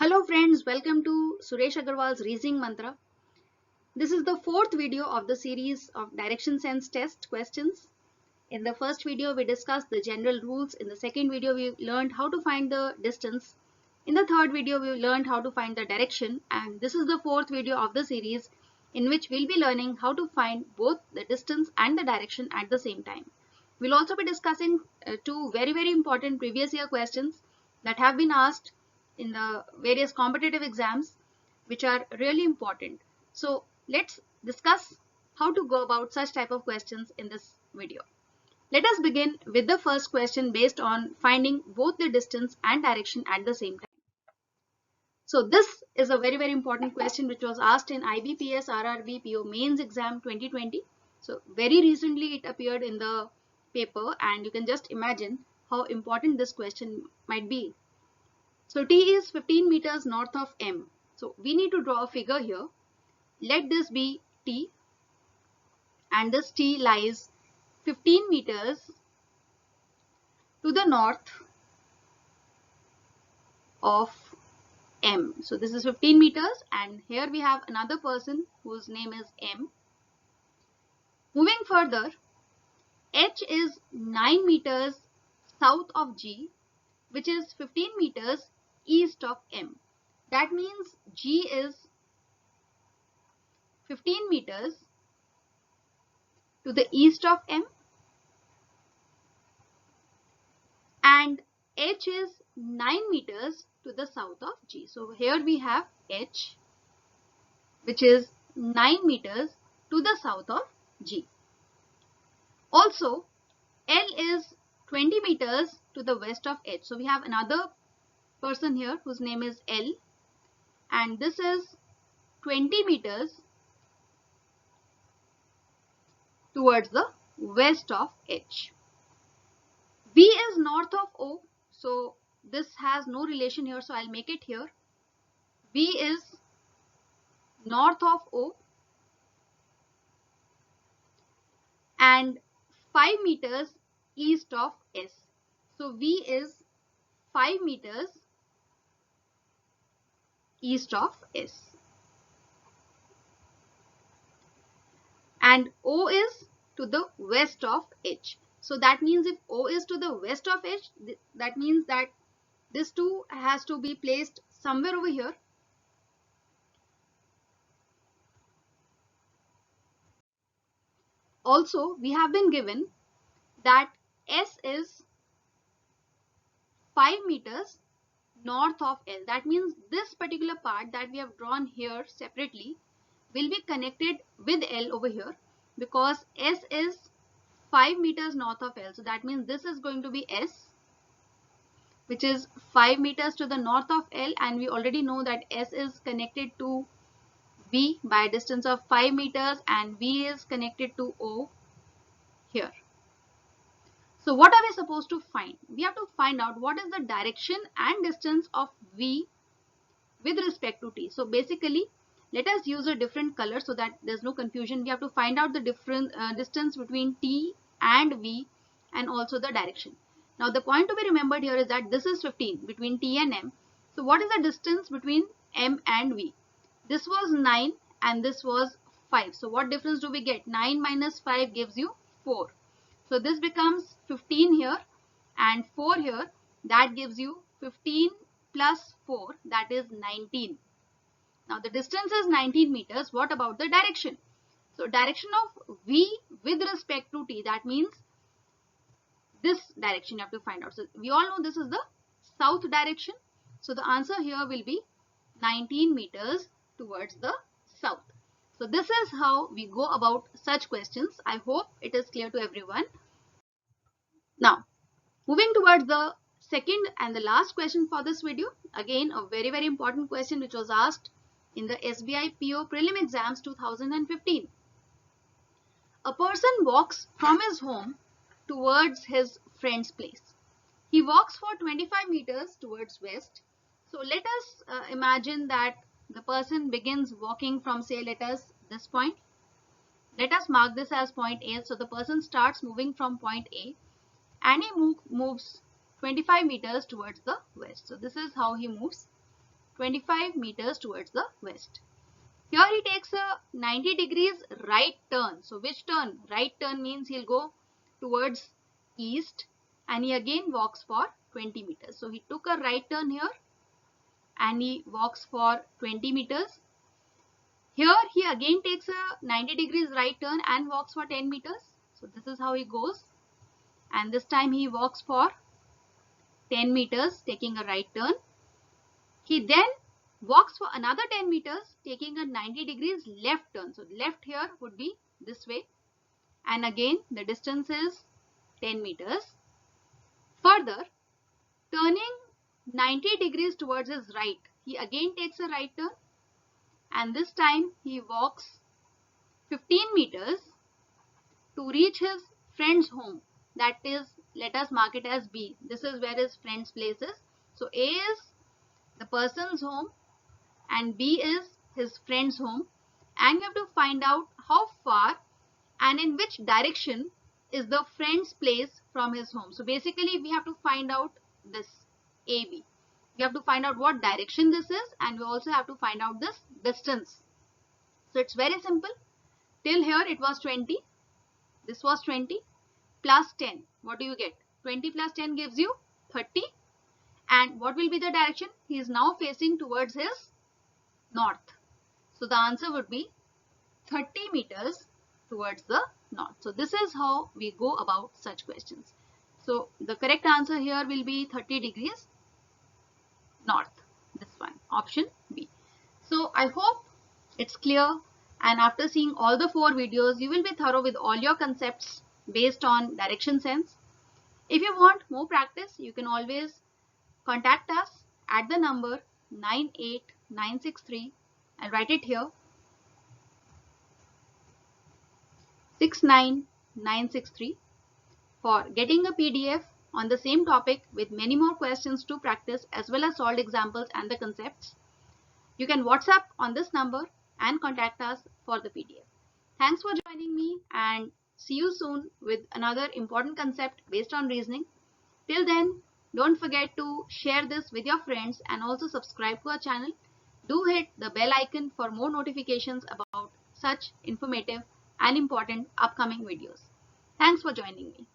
Hello friends, welcome to Suresh Agarwal's Reasoning Mantra. This is the fourth video of the series of direction sense test questions. In the first video, we discussed the general rules. In the second video, we learned how to find the distance. In the third video, we learned how to find the direction. And this is the fourth video of the series in which we'll be learning how to find both the distance and the direction at the same time. We'll also be discussing two very important previous year questions that have been asked in the various competitive exams, which are really important. So let's discuss how to go about such type of questions in this video. Let us begin with the first question based on finding both the distance and direction at the same time. So this is a very important question which was asked in IBPS RRB PO mains exam 2020. So very recently it appeared in the paper, and you can just imagine how important this question might be. So T is 15 meters north of M. So we need to draw a figure here. Let this be T, and this T lies 15 meters to the north of M. So this is 15 meters, and here we have another person whose name is M. Moving further, H is 9 meters south of G, which is 15 meters east of M. That means G is 15 meters to the east of M, and H is 9 meters to the south of G. So here we have H, which is 9 meters to the south of G. Also, L is 20 meters to the west of H. So we have another person here whose name is L, and this is 20 meters towards the west of H. V is north of O, so this has no relation here, so I'll make it here. V is north of O and 5 meters east of S. So V is 5 meters east of S. And O is to the west of H. So that means if O is to the west of H, that means that this 2 has to be placed somewhere over here. Also, we have been given that S is 5 meters north of L. That means this particular part that we have drawn here separately will be connected with L over here, because S is 5 meters north of L. So that means this is going to be S, which is 5 meters to the north of L, and we already know that S is connected to V by a distance of 5 meters and V is connected to O here. So what are we supposed to find? We have to find out what is the direction and distance of V with respect to T. So basically, let us use a different color so that there's no confusion. We have to find out the different distance between T and V and also the direction. Now the point to be remembered here is that this is 15 between T and M. So what is the distance between M and V? This was 9 and this was 5. So what difference do we get? 9 minus 5 gives you 4. So this becomes 15 here and 4 here. That gives you 15 plus 4, that is 19. Now the distance is 19 meters. What about the direction? So direction of V with respect to T, that means this direction you have to find out. So we all know this is the south direction. So the answer here will be 19 meters towards the south. So this is how we go about such questions. I hope it is clear to everyone. Now, moving towards the second and the last question for this video. Again, a very important question which was asked in the SBI PO prelim exams 2015. A person walks from his home towards his friend's place. He walks for 25 meters towards west. So let us imagine that the person begins walking from, say, let us this point. Let us mark this as point A. So the person starts moving from point A and he moves 25 meters towards the west. So this is how he moves 25 meters towards the west. Here he takes a 90 degrees right turn. So which turn? Right turn means he'll go towards east and he again walks for 20 meters. So he took a right turn here and he walks for 20 meters. Here he again takes a 90 degrees right turn and walks for 10 meters. So this is how he goes. And this time he walks for 10 meters taking a right turn. He then walks for another 10 meters taking a 90 degrees left turn. So left here would be this way. And again the distance is 10 meters. Further, turning 90 degrees towards his right, he again takes a right turn and this time he walks 15 meters to reach his friend's home. That is, let us mark it as B. This is where his friend's place is. So A is the person's home and B is his friend's home, and you have to find out how far and in which direction is the friend's place from his home. So basically we have to find out this AB. We have to find out what direction this is and we also have to find out this distance. So it's very simple. Till here it was 20. This was 20 plus 10. What do you get? 20 plus 10 gives you 30. And what will be the direction? He is now facing towards his north. So the answer would be 30 meters towards the north. So this is how we go about such questions. So the correct answer here will be 30 degrees north. This one, option B. So I hope it's clear, and after seeing all the 4 videos, you will be thorough with all your concepts based on direction sense. If you want more practice, you can always contact us at the number 98963. I'll write it here, 69963, for getting a PDF on the same topic with many more questions to practice as well as solved examples and the concepts. You can WhatsApp on this number and contact us for the PDF. Thanks for joining me and see you soon with another important concept based on reasoning. Till then, don't forget to share this with your friends and also subscribe to our channel. Do hit the bell icon for more notifications about such informative and important upcoming videos. Thanks for joining me.